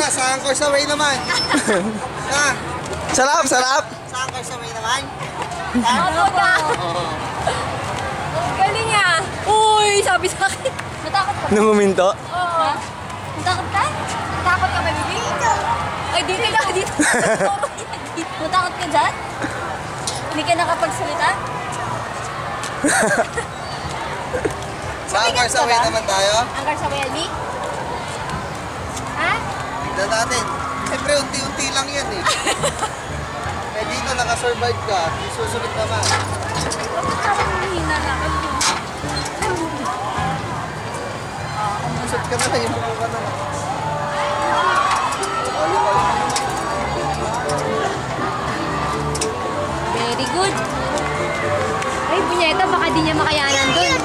na, sa Angkor sa Way naman. Ha? Sarap, sarap. Sa Angkor sa Way naman. Ano ba? Galing ah. Uy, sabi sa akin. Natakot ka ba? Nung huminto. Oo. Natakot ka? Natakot ka ba, baby? Ay, dito na, dito. Natakot ka dyan? Hindi ka nakapagsalita? Sa Angkor sa Way naman tayo. Angkor sa Way, Almi? Ha? Tignan natin. Siyempre, unti-unti lang yan eh. Eh dito, nakasurvive ka. Susunod naman. Bakit parang humihina na ako? Susot ka na lang, yung buko ka na lang. Very good. Ay, punyeta, baka di niya makayanan dun.